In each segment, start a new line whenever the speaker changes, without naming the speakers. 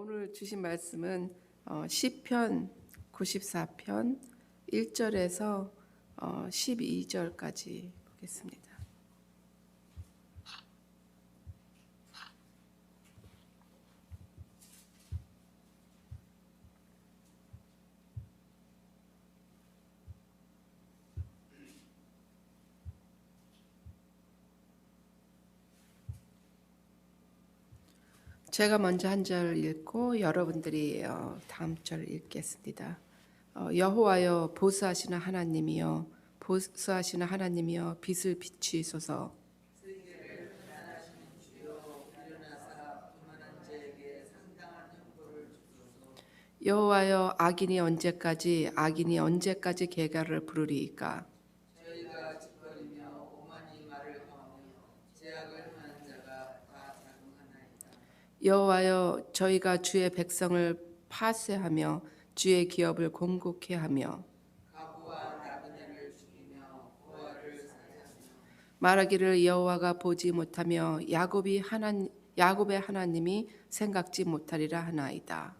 오늘 주신 말씀은 시편 94편 1절에서 12절까지 보겠습니다. 제가 먼저 한 절 읽고 여러분들이 다음 절 읽겠습니다. 여호와여 보수하시는 하나님이여 보수하시는 하나님이여 빛을 비추소서. 여호와여 악인이 언제까지 계가를 부르리이까.
저희가 짓거리며 오만이 말을 하며 제약을 하는 자가 다 자궁하나이다.
여호와여 저희가 주의 백성을 파쇄하며 주의 기업을 공국케 하며
가부와 나그네를 죽이며 고아를 살해하며
말하기를 여호와가 보지 못하며 야곱의 하나님이 생각지 못하리라 하나이다.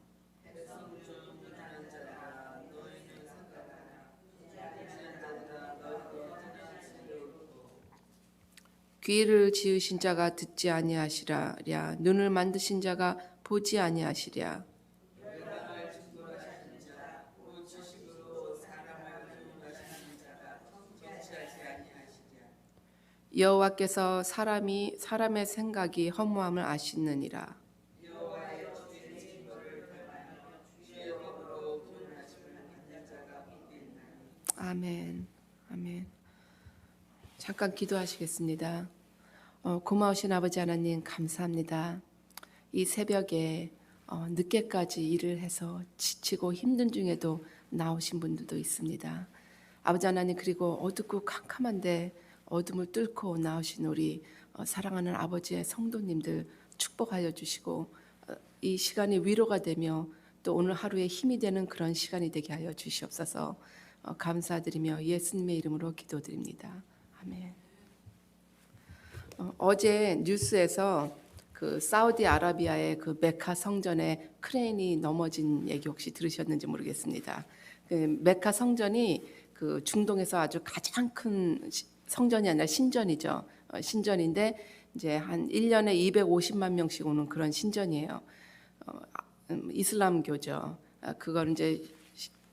귀를 지으신 자가 듣지 아니하시랴 눈을 만드신 자가 보지 아니하시랴.
열방을 증거하시는 자 곧 지식으로 사람을 교훈하시는 자가 정치하지 아니하시랴.
여호와께서 사람의 생각이 허무함을 아시느니라.
여호와의 주의 증거를 닮하며 주의 법으로 교훈하심을 받는 자가 복이 있나니.
아멘. 아멘. 잠깐 기도하시겠습니다. 고마우신 아버지 하나님 감사합니다. 이 새벽에 늦게까지 일을 해서 지치고 힘든 중에도 나오신 분들도 있습니다. 아버지 하나님, 그리고 어둡고 캄캄한데 어둠을 뚫고 나오신 우리 사랑하는 아버지의 성도님들 축복하여 주시고 이 시간이 위로가 되며 또 오늘 하루에 힘이 되는 그런 시간이 되게 하여 주시옵소서. 감사드리며 예수님의 이름으로 기도드립니다. 아멘. 어제 뉴스에서 그 사우디아라비아의 그 메카 성전에 크레인이 넘어진 얘기 혹시 들으셨는지 모르겠습니다. 그 메카 성전이 그 중동에서 아주 가장 큰 성전이 아니라 신전이죠. 신전인데 이제 한 1년에 250만 명씩 오는 그런 신전이에요. 이슬람교죠. 그걸 이제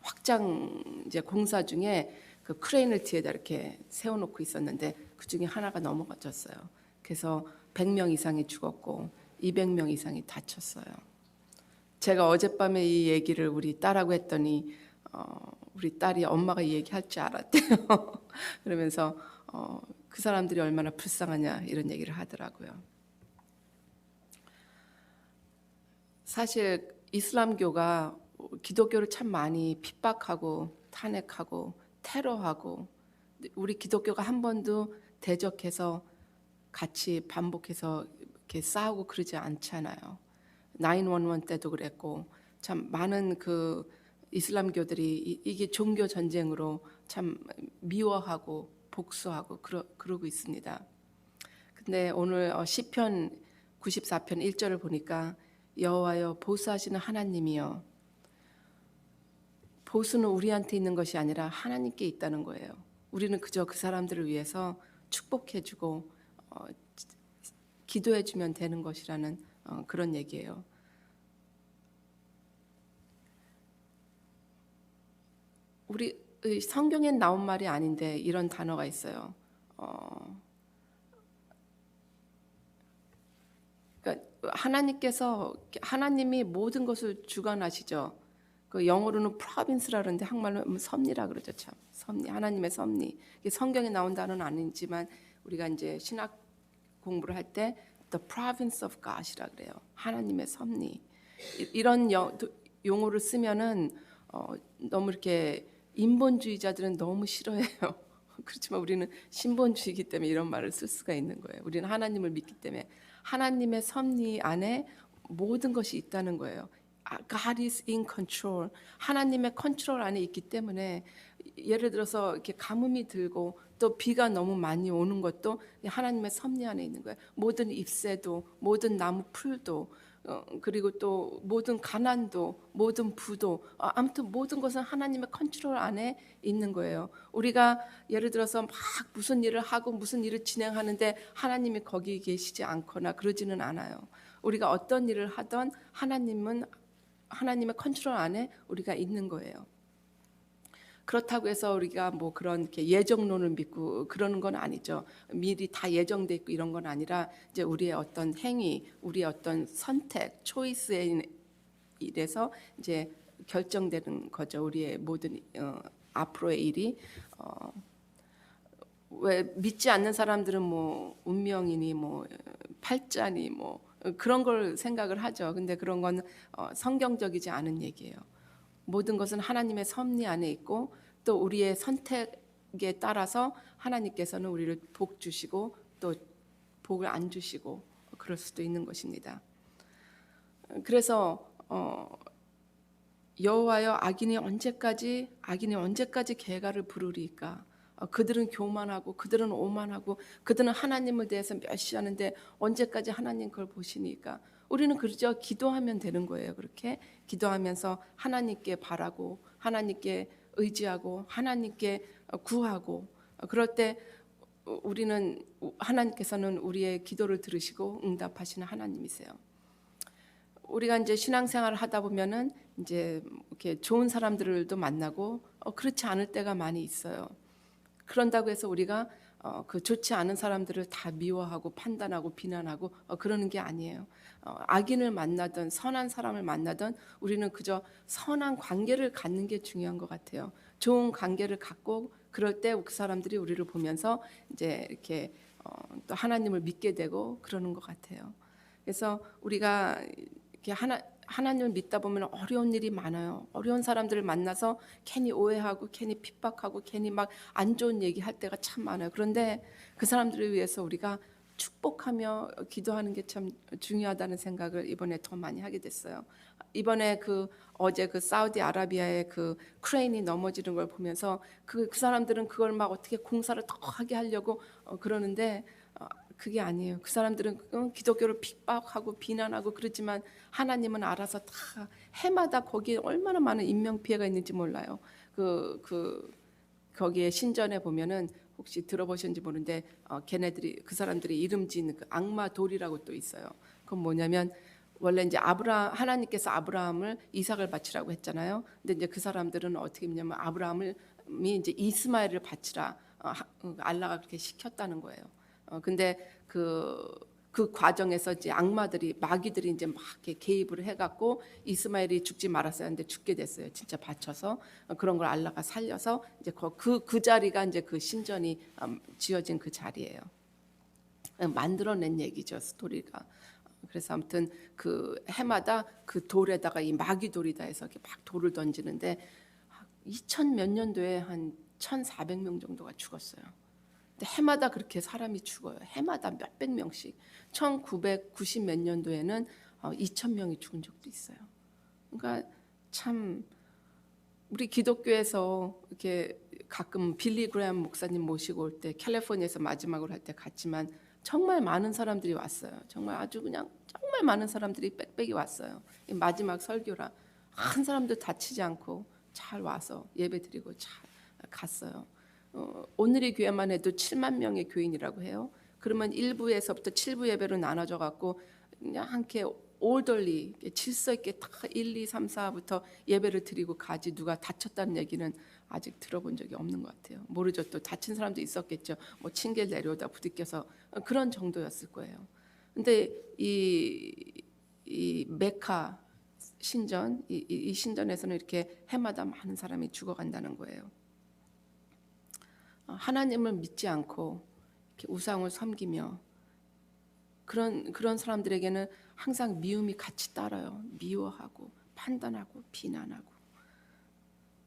확장 이제 공사 중에 그 크레인을 뒤에다 이렇게 세워놓고 있었는데 그 중에 하나가 넘어졌어요. 그래서 100명 이상이 죽었고 200명 이상이 다쳤어요. 제가 어젯밤에 이 얘기를 우리 딸하고 했더니 우리 딸이 엄마가 이 얘기 할 줄 알았대요. 그러면서 그 사람들이 얼마나 불쌍하냐 이런 얘기를 하더라고요. 사실 이슬람교가 기독교를 참 많이 핍박하고 탄핵하고 테러하고 우리 기독교가 한 번도 대적해서 같이 반복해서 이렇게 싸우고 그러지 않잖아요. 911 때도 그랬고 참 많은 그 이슬람교들이 이게 종교 전쟁으로 참 미워하고 복수하고 그러고 있습니다. 근데 오늘 시편 94편 1절을 보니까 여호와여 보수하시는 하나님이여. 보수는 우리한테 있는 것이 아니라 하나님께 있다는 거예요. 우리는 그저 그 사람들을 위해서 축복해주고 기도해주면 되는 것이라는 그런 얘기예요. 우리 성경엔 나온 말이 아닌데 이런 단어가 있어요. 그러니까 하나님이 모든 것을 주관하시죠. 그 영어로는 province라 그러는데 한국말로 섭리라 그러죠. 참 섭리, 하나님의 섭리. 이게 성경에 나온 단어는 아니지만 우리가 이제 신학 공부를 할 때 the province of God이라 그래요. 하나님의 섭리. 이런 용어를 쓰면은 너무 이렇게 인본주의자들은 너무 싫어해요. 그렇지만 우리는 신본주의이기 때문에 이런 말을 쓸 수가 있는 거예요. 우리는 하나님을 믿기 때문에 하나님의 섭리 안에 모든 것이 있다는 거예요. God is in control. 하나님의 컨트롤 안에 있기 때문에 예를 들어서 이렇게 가뭄이 들고 또 비가 너무 많이 오는 것도 하나님의 섭리 안에 있는 거예요. 모든 잎새도 모든 나무 풀도 그리고 또 모든 가난도 모든 부도 아무튼 모든 것은 하나님의 컨트롤 안에 있는 거예요. 우리가 예를 들어서 막 무슨 일을 하고 무슨 일을 진행하는데 하나님이 거기 계시지 않거나 그러지는 않아요. 우리가 어떤 일을 하던 하나님은 하나님의 컨트롤 안에 우리가 있는 거예요. 그렇다고 해서 우리가 뭐 그런 이렇게 예정론을 믿고 그러는 건 아니죠. 미리 다 예정돼 있고 이런 건 아니라 이제 우리의 어떤 행위, 우리의 어떤 선택, 초이스에 이래서 이제 결정되는 거죠. 우리의 모든 앞으로의 일이 왜 믿지 않는 사람들은 뭐 운명이니 뭐 팔자니 뭐 그런 걸 생각을 하죠. 근데 그런 건 성경적이지 않은 얘기예요. 모든 것은 하나님의 섭리 안에 있고 또 우리의 선택에 따라서 하나님께서는 우리를 복 주시고 또 복을 안 주시고 그럴 수도 있는 것입니다. 그래서 여호와여 악인이 언제까지 개가를 부르리까? 그들은 교만하고 그들은 오만하고 그들은 하나님을 대해서 멸시하는데 언제까지 하나님 걸 보시니까? 우리는 그저 기도하면 되는 거예요. 그렇게 기도하면서 하나님께 바라고 하나님께 의지하고 하나님께 구하고 그럴 때 우리는 하나님께서는 우리의 기도를 들으시고 응답하시는 하나님이세요. 우리가 이제 신앙생활을 하다 보면은 이제 이렇게 좋은 사람들도 만나고 그렇지 않을 때가 많이 있어요. 그런다고 해서 우리가 그 좋지 않은 사람들을 다 미워하고 판단하고 비난하고 그러는 게 아니에요. 악인을 만나든 선한 사람을 만나든 우리는 그저 선한 관계를 갖는 게 중요한 것 같아요. 좋은 관계를 갖고 그럴 때 그 사람들이 우리를 보면서 이제 이렇게 또 하나님을 믿게 되고 그러는 것 같아요. 그래서 우리가 이렇게 하나님을 믿다 보면 어려운 일이 많아요. 어려운 사람들을 만나서 괜히 오해하고 괜히 핍박하고 괜히 막 안 좋은 얘기할 때가 참 많아요. 그런데 그 사람들을 위해서 우리가 축복하며 기도하는 게 참 중요하다는 생각을 이번에 더 많이 하게 됐어요. 이번에 어제 사우디아라비아의 크레인이 넘어지는 걸 보면서 그 사람들은 그걸 막 어떻게 공사를 더 하게 하려고 그러는데 그게 아니에요. 그 사람들은 기독교를 핍박하고 비난하고 그러지만 하나님은 알아서 다 해마다 거기에 얼마나 많은 인명 피해가 있는지 몰라요. 거기에 신전에 보면은 혹시 들어보셨는지 모르는데 그 사람들이 이름 지은 그 악마 돌이라고 또 있어요. 그건 뭐냐면 원래 이제 하나님께서 아브라함을 이삭을 바치라고 했잖아요. 근데 이제 그 사람들은 어떻게 했냐면 아브라함이 이제 이스마엘을 바치라 알라가 그렇게 시켰다는 거예요. 근데 그 과정에서 이제 마귀들이 이제 막 이렇게 개입을 해갖고 이스마엘이 죽지 말았어야 하는데 죽게 됐어요. 진짜 바쳐서 그런 걸 알라가 살려서 이제 그 자리가 이제 그 신전이 지어진 그 자리예요. 만들어낸 얘기죠, 스토리가. 그래서 아무튼 그 해마다 그 돌에다가 이 마귀 돌이다 해서 이렇게 막 돌을 던지는데 2000 몇 년도에 한 1,400명 정도가 죽었어요. 근데 해마다 그렇게 사람이 죽어요. 해마다 몇백 명씩. 1990 몇 년도에는 2,000명이 죽은 적도 있어요. 그러니까 참 우리 기독교에서 이렇게 가끔 빌리 그레엄 목사님 모시고 올 때 캘리포니아에서 마지막으로 할 때 갔지만 정말 많은 사람들이 왔어요. 정말 아주 그냥 정말 많은 사람들이 빽빽이 왔어요. 마지막 설교라 한 사람도 다치지 않고 잘 와서 예배드리고 잘 갔어요. 오늘의 교회만 해도 7만 명의 교인이라고 해요. 그러면 1부에서부터 7부 예배로 나눠져 갖고 그냥 함께 올덜리 질서 있게 딱 1, 2, 3, 4부터 예배를 드리고 가지 누가 다쳤다는 얘기는 아직 들어본 적이 없는 것 같아요. 모르죠. 또 다친 사람도 있었겠죠. 뭐 층계 내려오다 부딪혀서 그런 정도였을 거예요. 근데 이 메카 신전 이 신전에서는 이렇게 해마다 많은 사람이 죽어간다는 거예요. 하나님을 믿지 않고 이렇게 우상을 섬기며 그런 사람들에게는 항상 미움이 같이 따라요. 미워하고 판단하고 비난하고.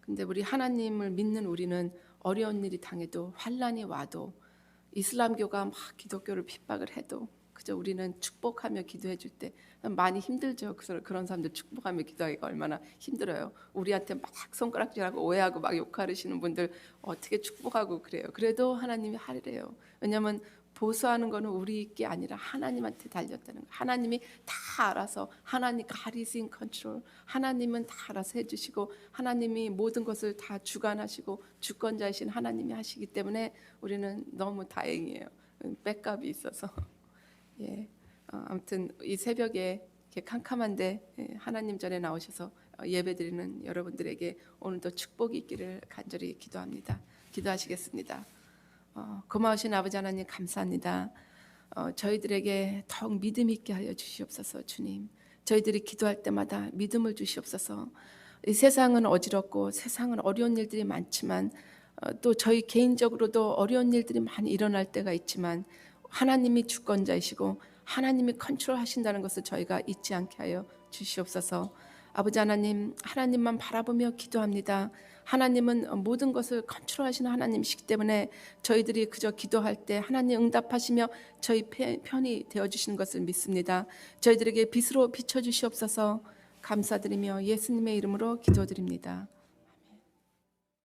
근데 우리 하나님을 믿는 우리는 어려운 일이 당해도 환난이 와도 이슬람교가 막 기독교를 핍박을 해도 그저 우리는 축복하며 기도해 줄 때 많이 힘들죠. 그런 사람들 축복하며 기도하기가 얼마나 힘들어요. 우리한테 막 손가락질하고 오해하고 막 욕하시는 분들 어떻게 축복하고 그래요. 그래도 하나님이 하리래요. 왜냐하면 보수하는 거는 우리 게 아니라 하나님한테 달렸다는 거. 하나님이 다 알아서 하나님 God is in control. 하나님은 다 알아서 해주시고 하나님이 모든 것을 다 주관하시고 주권자이신 하나님이 하시기 때문에 우리는 너무 다행이에요. 백업이 있어서. 예. 아무튼 이 새벽에 이렇게 캄캄한데 하나님 전에 나오셔서 예배드리는 여러분들에게 오늘도 축복이 있기를 간절히 기도합니다. 기도하시겠습니다. 고마우신 아버지 하나님 감사합니다. 저희들에게 더욱 믿음 있게 하여 주시옵소서. 주님, 저희들이 기도할 때마다 믿음을 주시옵소서. 이 세상은 어지럽고 세상은 어려운 일들이 많지만 또 저희 개인적으로도 어려운 일들이 많이 일어날 때가 있지만 하나님이 주권자이시고 하나님이 컨트롤하신다는 것을 저희가 잊지 않게 하여 주시옵소서. 아버지 하나님, 하나님만 바라보며 기도합니다. 하나님은 모든 것을 컨트롤하시는 하나님이시기 때문에 저희들이 그저 기도할 때 하나님 응답하시며 저희 편이 되어주시는 것을 믿습니다. 저희들에게 빛으로 비춰주시옵소서. 감사드리며 예수님의 이름으로 기도드립니다.